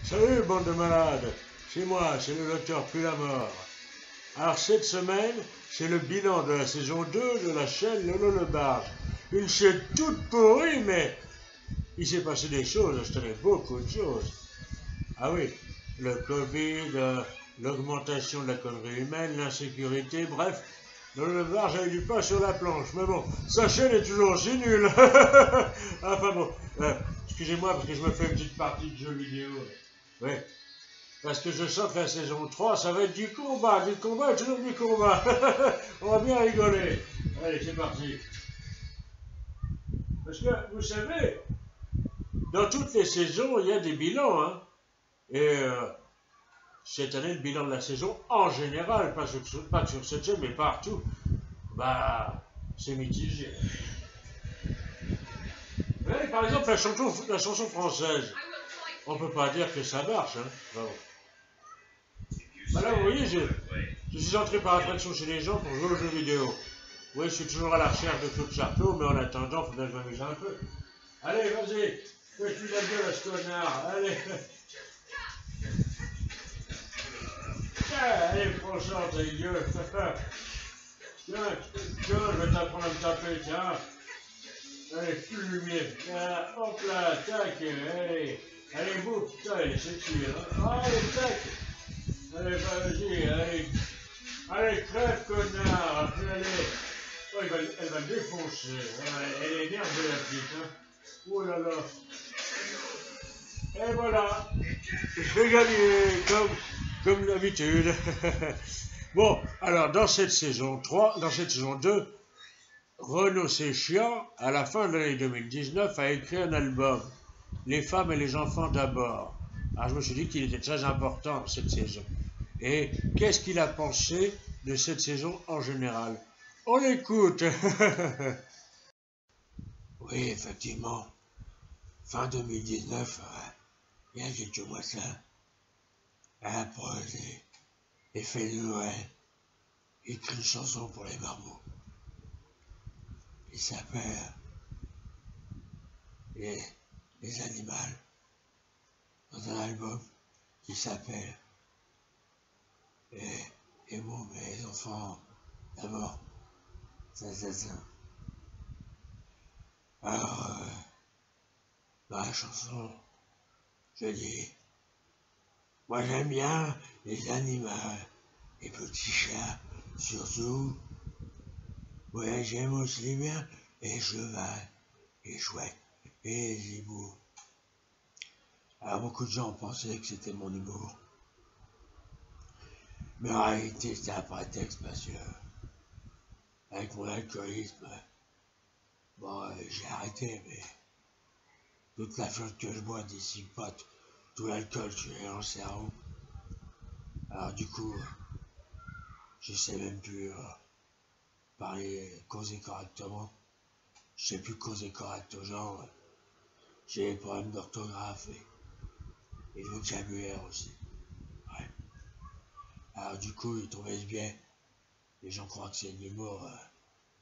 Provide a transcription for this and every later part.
Salut, bande de malades. C'est moi, c'est le docteur Pulamore. Alors, cette semaine, c'est le bilan de la saison 2 de la chaîne Lolo le Barge. Une chaîne toute pourrie, mais il s'est passé des choses, je tenais beaucoup de choses. Ah oui, le Covid, l'augmentation de la connerie humaine, l'insécurité, bref, Lolo le Barge a eu du pain sur la planche. Mais bon, sa chaîne est toujours aussi nulle. Enfin bon, excusez-moi parce que je me fais une petite partie de jeux vidéo. Ouais. Parce que je sens que la saison 3, ça va être du combat et toujours du combat. On va bien rigoler. Allez, c'est parti. Parce que, vous savez, dans toutes les saisons, il y a des bilans. Hein. Et cette année, le bilan de la saison, en général, pas sur cette chaîne, mais partout, bah, c'est mitigé. Ouais, par exemple, la chanson française, on peut pas dire que ça marche. Hein. Bravo. Bah là, vous voyez, je suis entré par attraction chez les gens pour jouer aux jeux vidéo. Oui, je suis toujours à la recherche de Claude Charteau, mais en attendant, il faudrait que je m'amuse un peu. Allez, vas-y, fais-tu la gueule à ce connard, allez. Allez, franchement, ta gueule. Tiens, je vais t'apprendre à me taper, tiens. Allez, plus de lumière. Ah, hop là, tac, allez. Allez, bouffe, putain, elle est sexy, hein. Allez, tac. Allez, vas-y, allez. Allez, crève, connard. Allez. Oh, elle va le défoncer. Elle est énervée, la petite. Hein. Oh là là. Et voilà. Je vais gagner, comme d'habitude. Bon, alors, dans cette saison 2, Renaud Séchiant, à la fin de l'année 2019, a écrit un album, Les femmes et les enfants d'abord. Alors, je me suis dit qu'il était très important, cette saison. Et qu'est-ce qu'il a pensé de cette saison en général? On l'écoute. Oui, effectivement, fin 2019, il y a quelques mois ça, pour les fêtes de Noël, il écrit une chanson pour les marmots. Il s'appelle les animaux, dans un album qui s'appelle Les mots, mais les enfants, d'abord, ça. Alors, dans la chanson, je dis, moi j'aime bien les animaux, les petits chats, surtout. Ouais, j'aime aussi bien les chevals, les chouettes et les hiboux. Alors beaucoup de gens pensaient que c'était mon humour. Mais en réalité, c'était un prétexte parce que, avec mon alcoolisme, bon, j'ai arrêté, mais toute la flotte que je bois dissipe pas tout l'alcool que j'ai dans le cerveau. Alors du coup, je sais même plus parler, causer correctement. Je sais plus causer correct aux gens. J'ai des problèmes d'orthographe et de vocabulaire aussi. Ouais. Alors du coup, ils trouvent bien. Les gens croient que c'est de l'humour.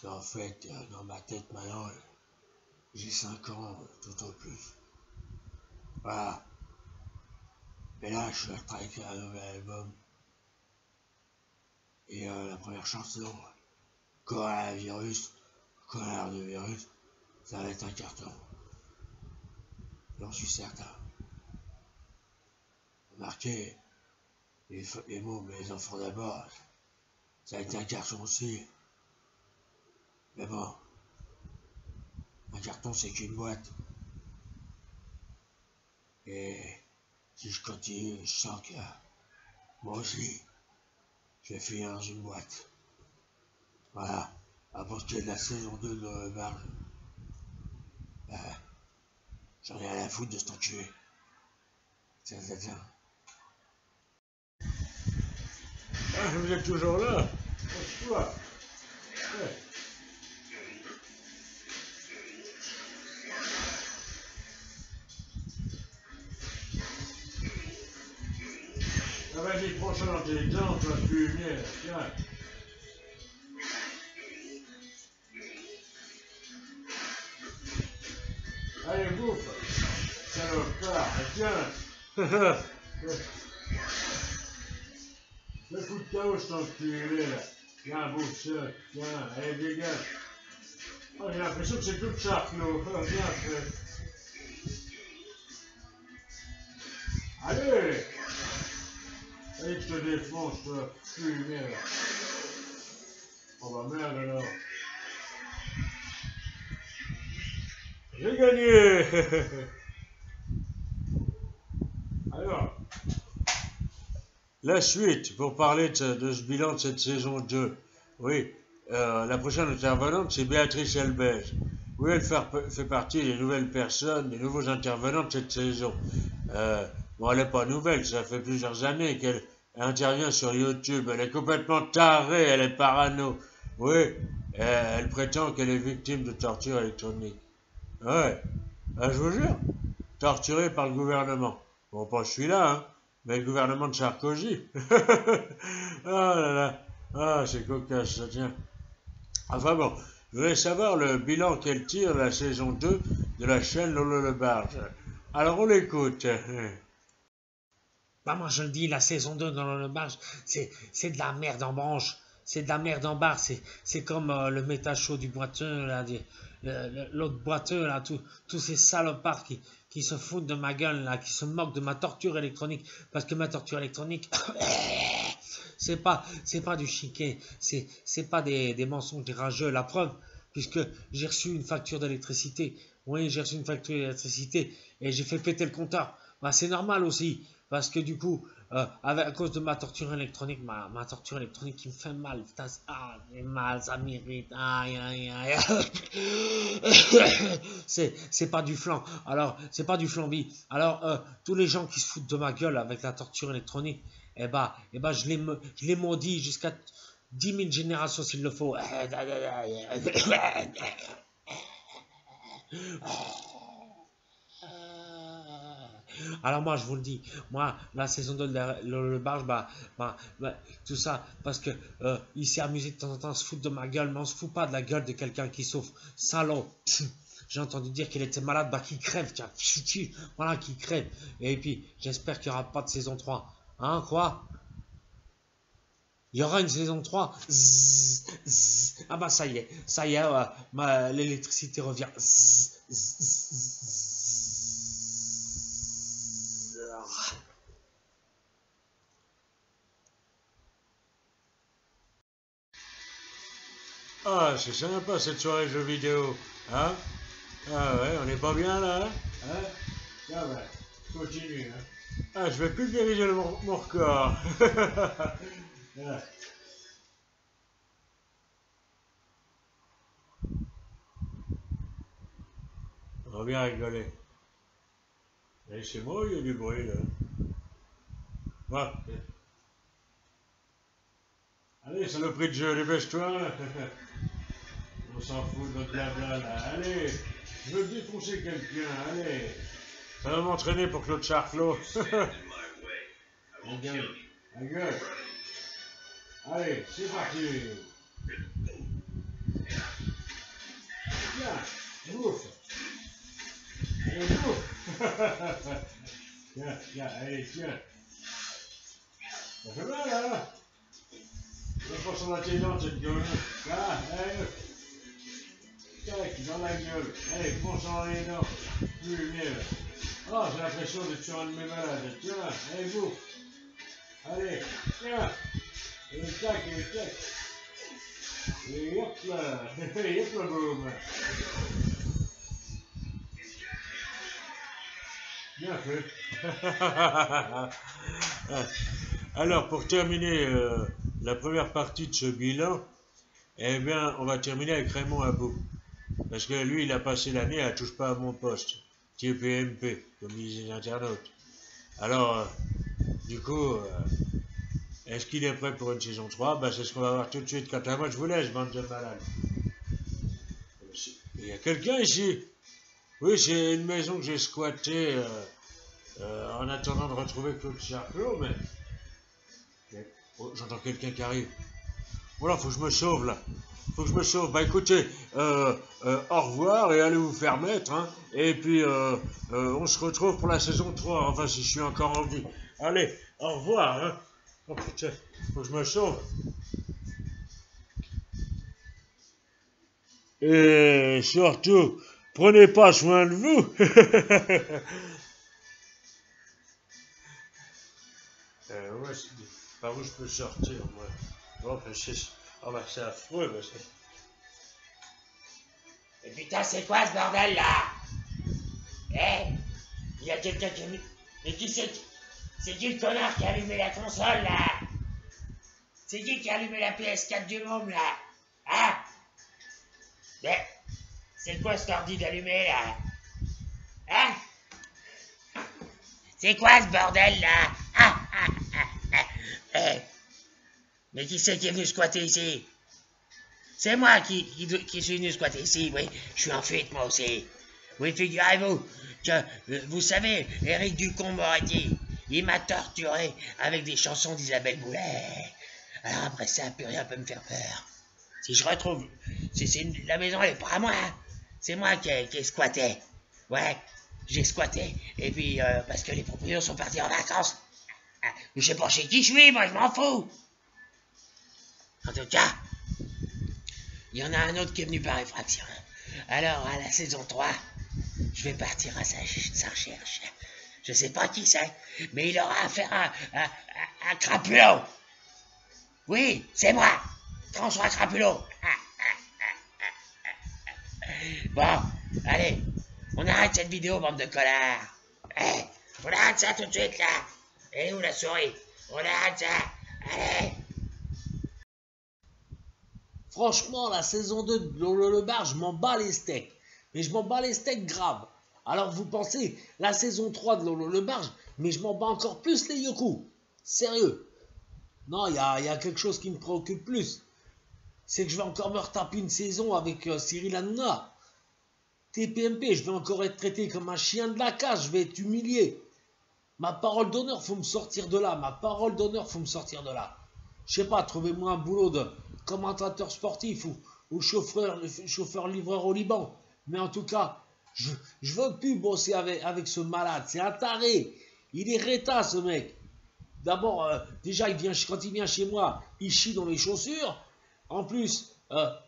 Mais en fait, dans ma tête maintenant, j'ai 5 ans, tout au plus. Voilà. Mais là, je suis en train d'écrire un nouvel album. Et la première chanson, Coronavirus, ça va être un carton. J'en suis certain. Remarquez, les mots, mais les enfants d'abord, ça a été un carton aussi. Mais bon, un carton, c'est qu'une boîte. Et si je continue, je sens que moi aussi, je vais finir dans une boîte. Voilà. À partir de la saison 2 de le Barge, j'en ai rien à foutre de cet enculé. Ça. Ah, vous êtes toujours là? Pourquoi? Ouais. Ah, vas-y, prends ça dans tes dents, toi, tu es bien. Tiens. Allez, bouffe. Salopard, tiens. Le coup de chaos, je t'enculé, là. Tiens, bouffe ça. Tiens, allez, dégage. Oh, j'ai l'impression que c'est tout Charclos. Oh, bien fait. Allez! Allez, je te défonce, toi. Fumé, là. Oh, bah merde, alors. J'ai gagné! Alors, la suite, pour parler de ce bilan de cette saison 2. Oui, la prochaine intervenante, c'est Béatrice Elbège. Oui, elle fait partie des nouvelles personnes, des nouveaux intervenants de cette saison. Bon, elle n'est pas nouvelle, ça fait plusieurs années qu'elle intervient sur YouTube. Elle est complètement tarée, elle est parano. Oui, elle prétend qu'elle est victime de torture électronique. Ouais, je vous jure, torturée par le gouvernement. Bon, pas celui-là, hein, mais le gouvernement de Sarkozy. Ah là là, ah, c'est cocasse, ça tient. Enfin bon, je voulais savoir le bilan qu'elle tire de la saison 2 de la chaîne Lolo le Barge. Alors on l'écoute. Bah moi je le dis, la saison 2 dans le barge, c'est de la merde en branche. C'est de la merde en barre. C'est comme le méta show du boiteux, là, l'autre boiteux, là, tous ces salopards qui se foutent de ma gueule, là, qui se moquent de ma torture électronique. Parce que ma torture électronique, c'est pas du chiquet, c'est pas des mensonges rageux. La preuve, puisque j'ai reçu une facture d'électricité. Oui, j'ai reçu une facture d'électricité et j'ai fait péter le compteur. Bah, c'est normal aussi, parce que du coup, à cause de ma torture électronique, ma torture électronique qui me fait mal, putain, j'ai mal, ça m'irrite, aïe, aïe, aïe. C'est pas du flan, alors, c'est pas du flambi. Alors, tous les gens qui se foutent de ma gueule avec la torture électronique, je les maudis jusqu'à 10 000 générations s'il le faut. Alors moi je vous le dis, moi la saison 2 de le barge, tout ça parce que il s'est amusé de temps en temps à se foutre de ma gueule, mais on se fout pas de la gueule de quelqu'un qui souffre. Salaud. J'ai entendu dire qu'il était malade, bah qu'il crève, tiens, voilà, qu'il crève. Et puis j'espère qu'il n'y aura pas de saison 3. Hein, quoi? Il y aura une saison 3. Zzz, zzz. Ah bah ça y est, l'électricité revient. Zzz, zzz, zzz. Ah, c'est sympa cette soirée jeux vidéo. Hein? Ah ouais, on n'est pas bien là? Hein? Ça va, continue. Hein? Ah, je vais plus diriger mon record. Ah. On va bien rigoler. Et c'est moi, il y a du bruit là. Ouais. Allez, saloperie de jeu, dépêche-toi. On s'en fout de notre blabla là. Allez, je veux défoncer quelqu'un, allez. Ça va m'entraîner pour Claude Charclot. La gueule. La gueule. Allez, c'est parti. Tiens, bouffe. Allez, bouffe. Tiens, tiens, allez, tiens. Ça fait mal, hein? Ça passe dans tes dents, cette gueule. Là, allez. Tac, dans la gueule. Allez, fonce dans les dents. Plus mieux. Oh, j'ai l'impression d'être sur un de mes malades. Tiens, allez, bouffe. Allez, tiens. Et tac, et tac. Et hop là. Et hop là, boum. Bien fait. Alors, pour terminer la première partie de ce bilan, eh bien, on va terminer avec Raymond Abou. Parce que lui, il a passé l'année à touche pas à mon poste. TPMP, comme disent les internautes. Alors, du coup, est-ce qu'il est prêt pour une saison 3? Ben, c'est ce qu'on va voir tout de suite. Quant à moi, je vous laisse, bande de malades. Il y a quelqu'un ici? Oui, c'est une maison que j'ai squattée en attendant de retrouver Claude Charclot, mais... Oh, j'entends quelqu'un qui arrive. Voilà, faut que je me sauve là. Faut que je me sauve. Bah écoutez, au revoir et allez vous faire mettre. Hein. Et puis, on se retrouve pour la saison 3. Enfin, si je suis encore en vie. Allez, au revoir. Hein. Oh putain, faut que je me sauve. Et surtout, prenez pas soin de vous. Ouais, par où je peux sortir, moi. Oh, bah, c'est affreux, mais c'est... Et putain, c'est quoi ce bordel là? Eh, il y a quelqu'un qui a mis. Mais qui c'est qui le connard qui a allumé la console là? C'est qui a allumé la PS4 du môme là? Hein? Mais c'est quoi cet ordi d'allumé là? Hein? C'est quoi ce bordel là? Eh, mais qui c'est qui est venu squatter ici? C'est moi qui suis venu squatter ici, oui. Je suis en fuite moi aussi. Oui, figurez-vous que, vous savez, Éric Dupond-Moretti, il m'a torturé avec des chansons d'Isabelle Boulet. Alors après ça, plus rien peut me faire peur. Si je retrouve... la maison, elle est pas à moi. Hein. C'est moi qui ai squatté. Ouais, j'ai squatté. Et puis, parce que les propriétaires sont partis en vacances. Je sais pas chez qui je suis, moi, je m'en fous. En tout cas, il y en a un autre qui est venu par effraction. Alors, à la saison 3, je vais partir à sa recherche. Je sais pas qui c'est, mais il aura affaire à Crapulot. Oui, c'est moi, François Crapulot. Bon, allez, on arrête cette vidéo, bande de connards. On arrête ça tout de suite, là. Elle est où la souris? On arrête ça. Allez. Franchement, la saison 2 de Lolo le bar, je m'en bats les steaks. Mais je m'en bats les steaks grave. Alors vous pensez, la saison 3 de Lolo le bar, mais je m'en bats encore plus les yoku. Sérieux. Non, il y a quelque chose qui me préoccupe plus. C'est que je vais encore me retaper une saison avec Cyril Hanouna. TPMP, je vais encore être traité comme un chien de la cage, je vais être humilié. Ma parole d'honneur, faut me sortir de là. Ma parole d'honneur, faut me sortir de là. Je sais pas, trouvez-moi un boulot de commentateur sportif ou chauffeur-livreur au Liban. Mais en tout cas, je veux plus bosser avec ce malade. C'est un taré. Il est réta, ce mec. D'abord, déjà, quand il vient chez moi, il chie dans les chaussures. En plus,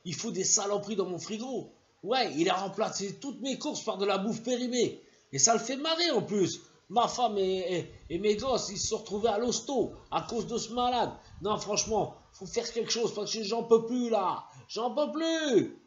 il faut des saloperies dans mon frigo. Ouais, il a remplacé toutes mes courses par de la bouffe périmée. Et ça le fait marrer en plus. Ma femme et mes gosses, ils se sont retrouvés à l'hosto à cause de ce malade. Non, franchement, faut faire quelque chose parce que j'en peux plus là. J'en peux plus.